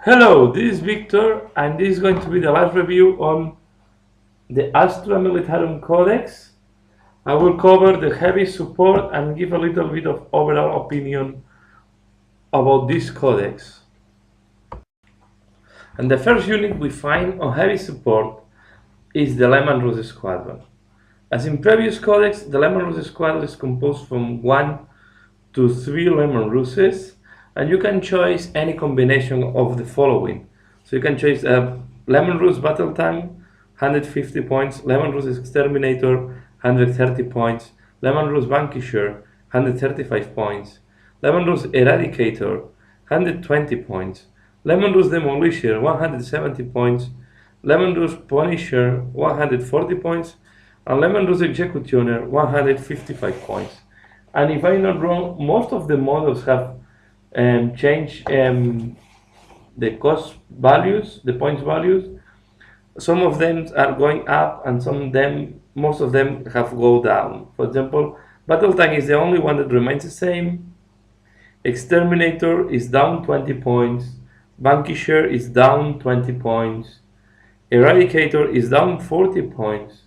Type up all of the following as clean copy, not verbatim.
Hello, this is Victor, and this is going to be the last review on the Astra Militarum Codex. I will cover the heavy support and give a little bit of overall opinion about this codex. And the first unit we find on heavy support is the Lemon Rose Squadron. As in previous codex, the Lemon Rose Squadron is composed from 1 to 3 Lemon Roses, and you can choose any combination of the following. So you can choose a Lemon Rose Battle Tank, 150 points, Lemon Rose Exterminator, 130 points, Lemon Rose Vanquisher, 135 points, Lemon Rose Eradicator, 120 points, Lemon Rose Demolisher, 170 points, Lemon Rose Punisher, 140 points, and Lemon Rose Executioner, 155 points. And if I'm not wrong, most of the models have changed the cost values, the points values. Some of them are going up, and most of them have go down. For example, Battle Tank is the only one that remains the same. Exterminator is down 20 points. Vanquisher is down 20 points. Eradicator is down 40 points.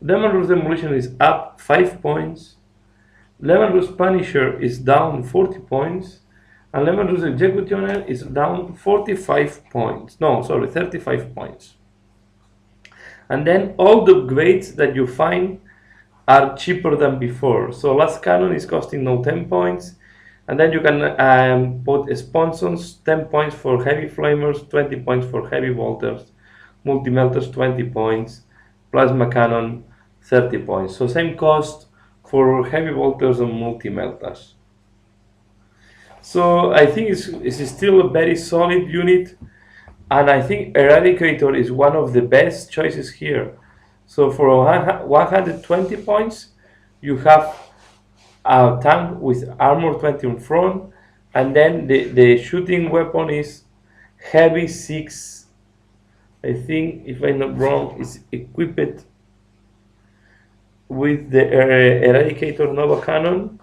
Lemon Rose Demolition is up 5 points. Lemon Rose Punisher is down 40 points. And Lemon Rose Executioner is down 45 points. No, sorry, 35 points. And then all the grades that you find are cheaper than before. So Last Cannon is costing now 10 points. And then you can put sponsons, 10 points for heavy flamers, 20 points for heavy bolters, multi-melters 20 points, plasma cannon 30 points. So same cost for heavy bolters and multi-melters. So I think it's still a very solid unit, and I think Eradicator is one of the best choices here. So for 120 points, you have a tank with armor 20 on front, and then the shooting weapon is heavy 6. I think, if I'm not wrong, is equipped with the Eradicator Nova Cannon.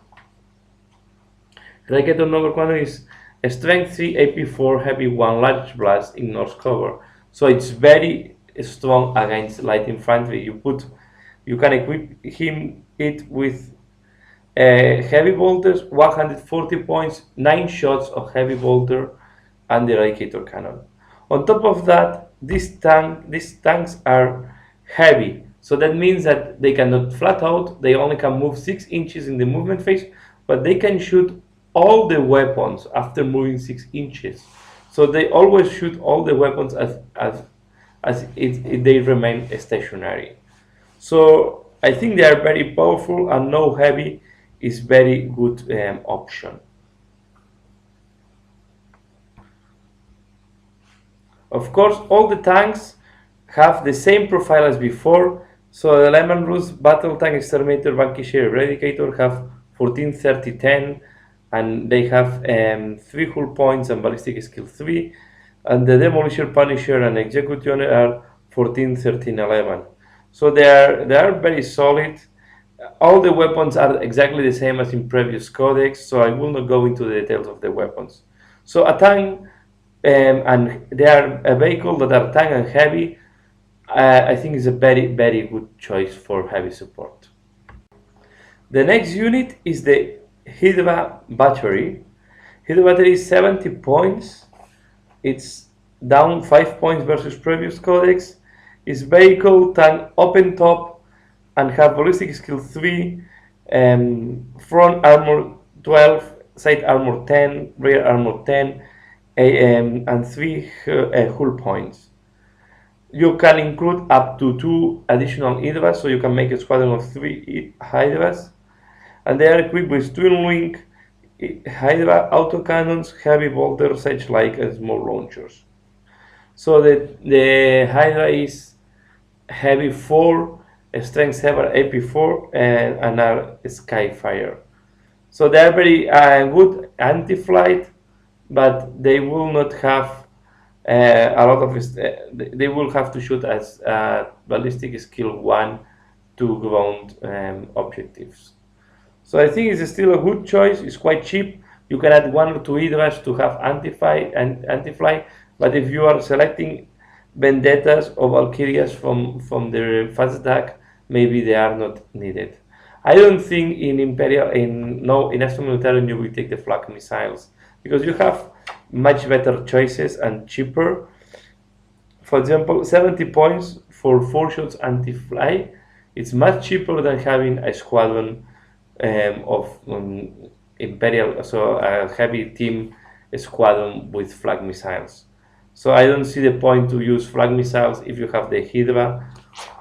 Eradicator Nova Cannon is a strength 3, AP 4, heavy 1, large blast, ignores cover. So it's very strong against light infantry. You can equip it with heavy bolters, 140 points, 9 shots of heavy bolter, and the Eradicator cannon. On top of that, these tanks are heavy, so that means that they cannot flat out. They only can move 6 inches in the movement phase, but they can shoot all the weapons after moving 6 inches. So they always shoot all the weapons as they remain stationary. So I think they are very powerful, and no heavy is very good option. Of course, all the tanks have the same profile as before. So the Lemon Rose Battle Tank, Exterminator, Vanquisher, Eradicator have 14, 30, 10, and they have 3 hull points and ballistic skill 3. And the Demolisher, Punisher, and Executioner are 14, 13, 11. So they are very solid. All the weapons are exactly the same as in previous codex, so I will not go into the details of the weapons. So a tank, and they are a vehicle that are tank and heavy, I think is a very, very good choice for heavy support. The next unit is the Hydra Battery. Hydra Battery is 70 points. It's down 5 points versus previous codex. It's vehicle, tank, open top, and have ballistic skill 3, front armor 12, side armor 10, rear armor 10, and 3 hull points. You can include up to 2 additional Hydras, so you can make a squadron of 3 Hydras. And they are equipped with twin wing Hydra autocannons, heavy bolters, such like small launchers. So the Hydra is heavy 4, strength 7, AP 4, and are Skyfire. So they are very good anti-flight, but they will not have a lot of. They will have to shoot as ballistic skill 1 to ground objectives. So I think it's still a good choice. It's quite cheap. You can add 1 or 2 Hydras to have anti-flight, But if you are selecting Vendettas or Valkyrias from the fast attack, maybe they are not needed. I don't think in Imperial in Astra Militarum you will take the flak missiles because you have much better choices and cheaper. For example, 70 points for 4 shots anti-fly. It's much cheaper than having a squadron of Imperial, so a heavy team squadron with flag missiles. So I don't see the point to use flag missiles if you have the Hydra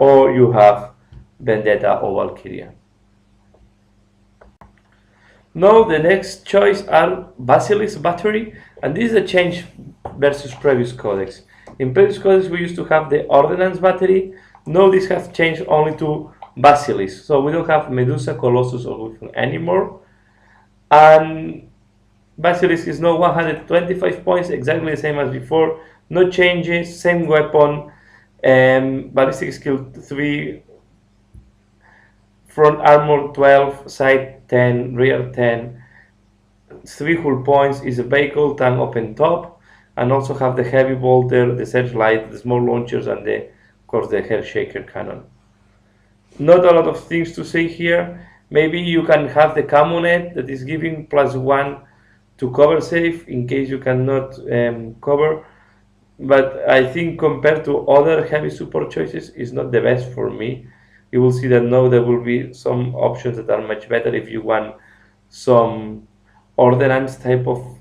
or you have Vendetta or Valkyria. Now the next choice are Basilisk Battery, and this is a change versus previous codex. In previous codex we used to have the Ordnance Battery. Now this has changed only to Basilisk, so we don't have Medusa, Colossus or Griffin anymore. And Basilisk is now 125 points, exactly the same as before. No changes, same weapon, ballistic skill 3, front armor 12, side 10, rear 10. 3 hull points is a vehicle, tank open top, and also have the heavy bolter, the searchlight, the small launchers, and of course the hair shaker cannon. Not a lot of things to say here. Maybe you can have the Camonet that is giving +1 to cover safe in case you cannot cover, but I think compared to other heavy support choices is not the best for me. You will see that now there will be some options that are much better if you want some ordnance type of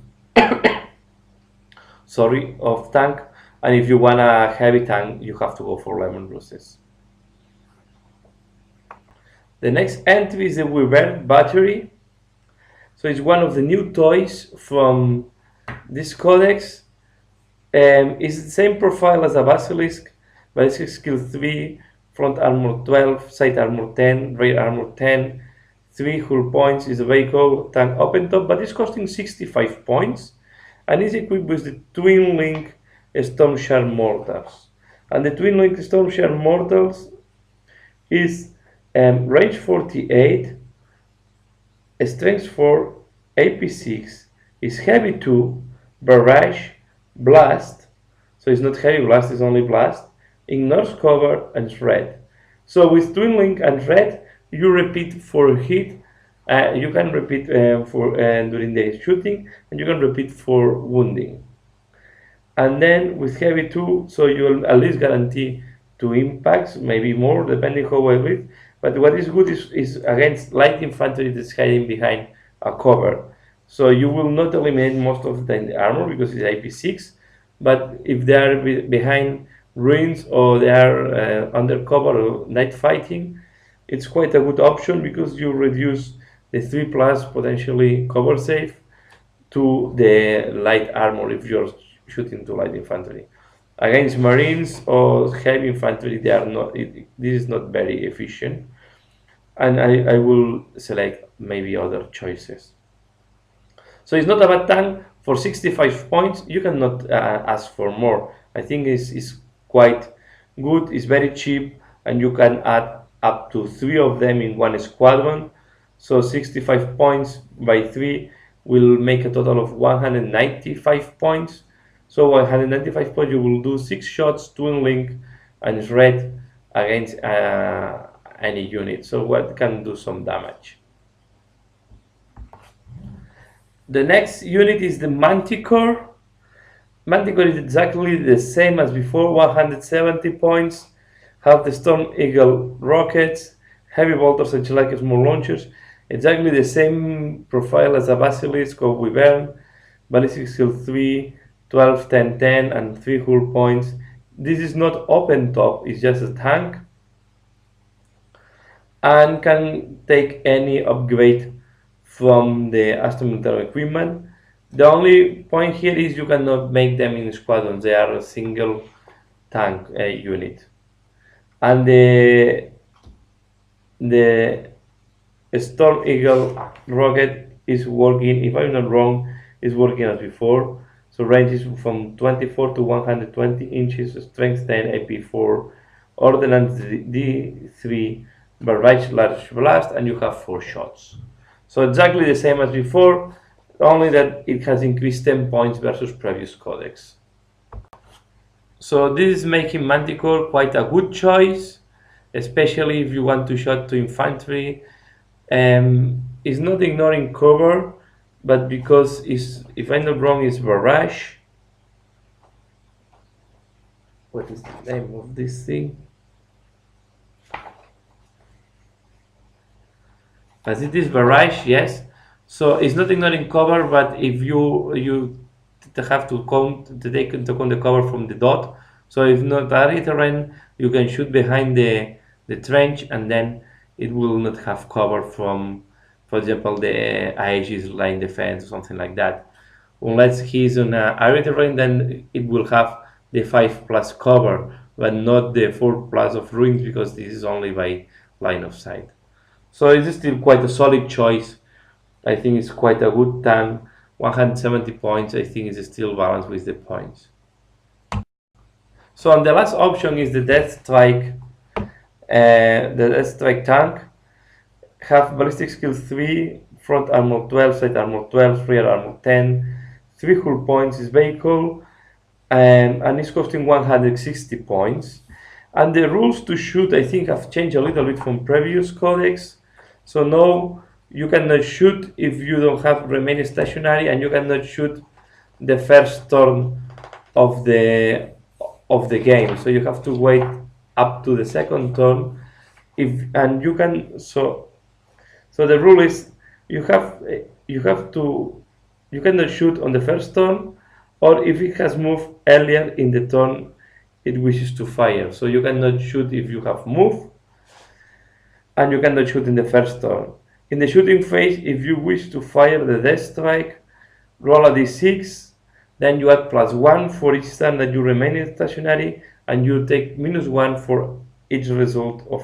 of tank, and if you want a heavy tank you have to go for Lemon Roses. The next entry is the Wyvern Battery. So it's one of the new toys from this codex. It's the same profile as a Basilisk, ballistic skill 3, front armor 12, side armor 10, rear armor 10, 3 hull points, is a vehicle, tank open top, but it's costing 65 points and is equipped with the Twin Link Storm Shard Mortars. And the Twin Link Storm Shard Mortars is range 48, strength 4, AP 6, is heavy 2, barrage, blast, so it's not heavy blast, it's only blast, ignores cover and shred. So with Twin Link and shred, you repeat for hit, you can repeat during the shooting, and you can repeat for wounding. And then with heavy 2, so you'll at least guarantee 2 impacts, maybe more depending how well it. But what is good is against light infantry that's hiding behind a cover. So you will not eliminate most of the armor because it's IP6, but if they are behind ruins or they are under cover or night fighting, it's quite a good option because you reduce the 3+ potentially cover safe to the light armor if you're shooting to light infantry. Against marines or heavy infantry, they are not. This is not very efficient, and I will select maybe other choices. So it's not a bad tank for 65 points. You cannot ask for more. I think it's quite good. It's very cheap, and you can add up to 3 of them in one squadron. So 65 points by 3 will make a total of 195 points. So 195 points, you will do 6 shots, Twin Link, and shred against any unit. So what can do some damage. The next unit is the Manticore. Manticore is exactly the same as before, 170 points. Have the Storm Eagle rockets, heavy bolters and like small launchers. Exactly the same profile as a Basilisk or Wyvern. Ballistic skill 3, 12, 10, 10, and 3 hull points. This is not open top, it's just a tank. And can take any upgrade from the Astra Militarum equipment. The only point here is you cannot make them in squadrons, they are a single tank unit. And the Storm Eagle rocket is working, if I'm not wrong, is working as before. So range is from 24 to 120 inches, strength 10, AP4, ordnance D3, barrage large blast, and you have 4 shots. So exactly the same as before, only that it has increased 10 points versus previous codex. So this is making Manticore quite a good choice, especially if you want to shot to infantry. It's not ignoring cover, but because if I'm not wrong, it's barrage. What is the name of this thing? As it is barrage, yes. So it's not ignoring cover, but if you have to count to take into account the cover from the dot. So if not area terrain, you can shoot behind the trench, and then it will not have cover from, for example, the IH's line defense or something like that. Unless he's on a area terrain, then it will have the 5+ cover, but not the 4+ of ruins, because this is only by line of sight. So it's still quite a solid choice. I think it's quite a good tank. 170 points, I think it's still balanced with the points. So and the last option is the Death Strike. The Death Strike tank have ballistic skill 3, front armor 12, side armor 12, rear armor 10, 3 hull points is vehicle, and it's costing 160 points. And the rules to shoot, I think, have changed a little bit from previous codex. So now you cannot shoot if you don't have remain stationary, and you cannot shoot the first turn of the game. So you have to wait up to the second turn. And you can so the rule is you cannot shoot on the first turn, or if it has moved earlier in the turn it wishes to fire. So you cannot shoot if you have moved, and you cannot shoot in the first turn. In the shooting phase, if you wish to fire the Death Strike, roll a d6, then you add +1 for each time that you remain in stationary, and you take -1 for each result of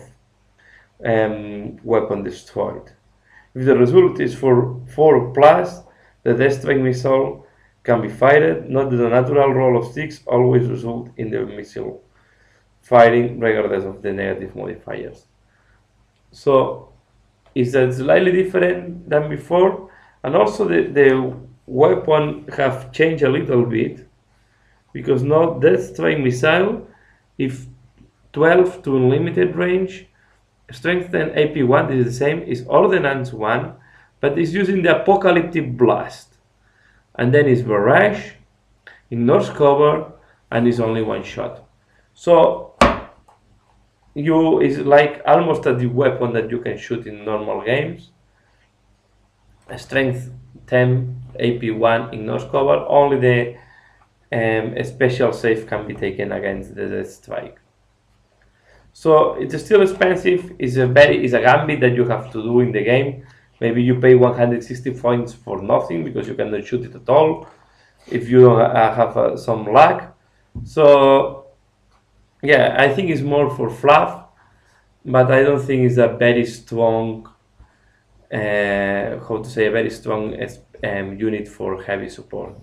weapon destroyed. If the result is for 4+, the Death Strike missile can be fired. Not the natural roll of 6 always result in the missile firing regardless of the negative modifiers. So it's slightly different than before, and also the weapon have changed a little bit, because now Death Strike missile, if 12 to unlimited range, strength 10 AP1, this is the same, is ordnance 1, but it's using the apocalyptic blast, and then it's barrage, ignores cover, and is only one shot. So is like almost a weapon that you can shoot in normal games. Strength 10 AP1 ignores cover. Only the special save can be taken against the Death Strike. So it's still expensive. It's a gambit that you have to do in the game. Maybe you pay 160 points for nothing because you cannot shoot it at all if you don't have some luck. So yeah, I think it's more for fluff, but I don't think it's a very strong, unit for heavy support.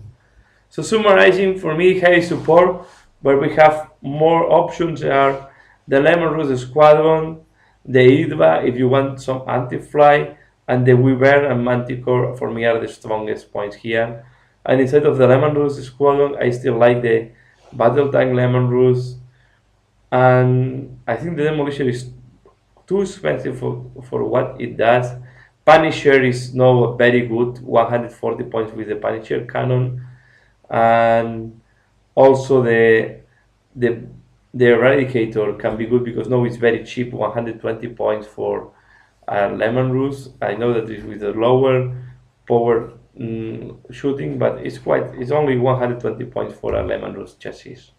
So summarizing, for me, heavy support, where we have more options, are the Lemon Rose Squadron, the Idva if you want some anti-fly, and the Weaver and Manticore for me are the strongest points here. And instead of the Lemon Rose Squadron, I still like the Battle Tank Lemon Rose, and I think the Demolition is too expensive for what it does. Punisher is now very good, 140 points with the Punisher cannon, and also the Eradicator can be good because now it's very cheap, 120 points for Lemon Rose. I know that it's with a lower power shooting, but it's only 120 points for a Lemon Rose chassis.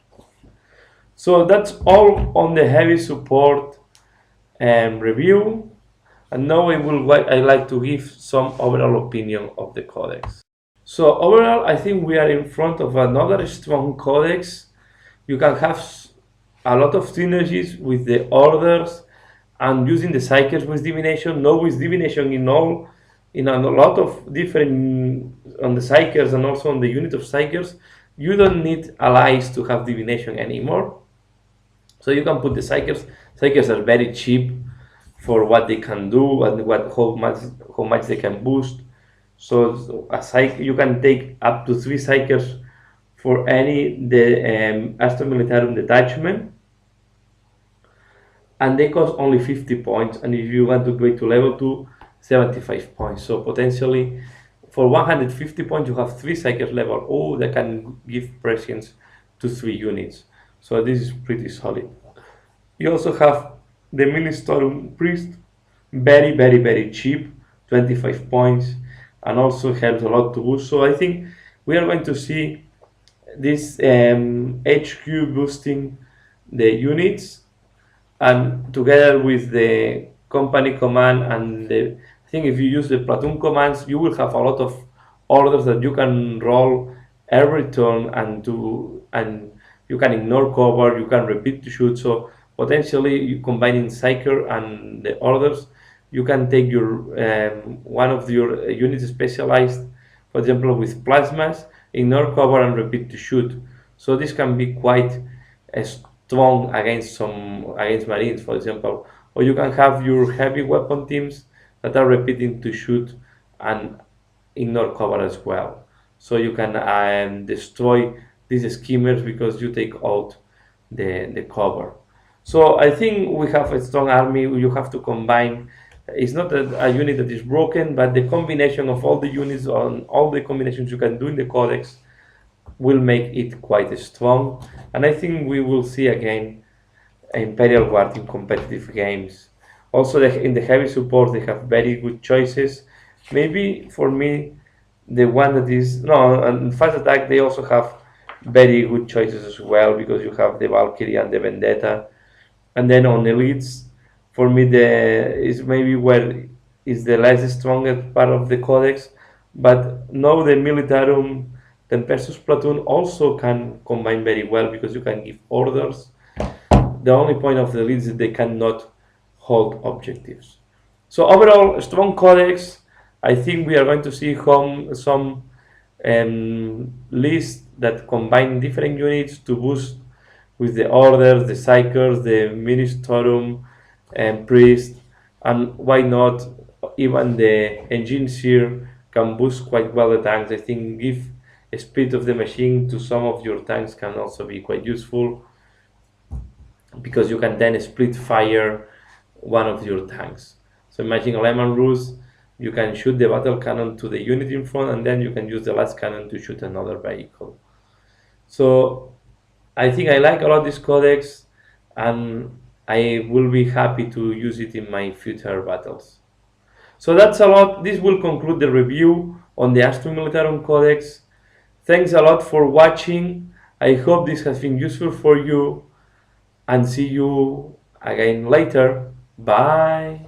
So that's all on the heavy support review, and now I like to give some overall opinion of the codex. So overall, I think we are in front of another strong codex. You can have a lot of synergies with the orders and using the Psykers with divination. Now with divination in a lot of different on the Psykers and also on the unit of Psykers, you don't need allies to have divination anymore. So you can put the Psykers. Psykers are very cheap for what they can do and how much they can boost. So you can take up to 3 Psykers for any the Astra Militarum detachment, and they cost only 50 points, and if you want to upgrade to level 2, 75 points. So potentially for 150 points you have 3 Psykers level. Oh, that can give prescience to 3 units, so this is pretty solid. You also have the Ministorum Priest, very cheap, 25 points, and also helps a lot to boost. So I think we are going to see this HQ boosting the units, and together with the company command and I think if you use the platoon commands, you will have a lot of orders that you can roll every turn, and you can ignore cover, you can repeat to shoot. So potentially, you combining Psyker and the orders, you can take your one of your units specialized, for example, with plasmas, ignore cover and repeat to shoot. So this can be quite strong against marines, for example. Or you can have your heavy weapon teams that are repeating to shoot and ignore cover as well. So you can destroy these schemers because you take out the cover. So I think we have a strong army. You have to combine. It's not a unit that is broken, but the combination of all the units on all the combinations you can do in the codex will make it quite strong. And I think we will see again Imperial Guard in competitive games. Also, in the heavy support, they have very good choices. Maybe for me, the one that is no, and fast attack, they also have very good choices as well, because you have the Valkyrie and the Vendetta. And then on elites, for me, the is maybe where is the less strongest part of the codex. But now the Militarum Tempestuous platoon also can combine very well, because you can give orders. The only point of the elites is that they cannot hold objectives. So overall, a strong codex. I think we are going to see some lists that combine different units to boost with the orders, the Psykers, the Ministorum, and Priest, and why not even the Engineer can boost quite well the tanks. I think give a speed of the machine to some of your tanks can also be quite useful, because you can then split fire one of your tanks. So imagine a Lehman Rus, you can shoot the battle cannon to the unit in front, and then you can use the last cannon to shoot another vehicle. So I think I like a lot this codex, and I will be happy to use it in my future battles. So that's a lot. This will conclude the review on the Astra Militarum Codex. Thanks a lot for watching. I hope this has been useful for you, and see you again later. Bye.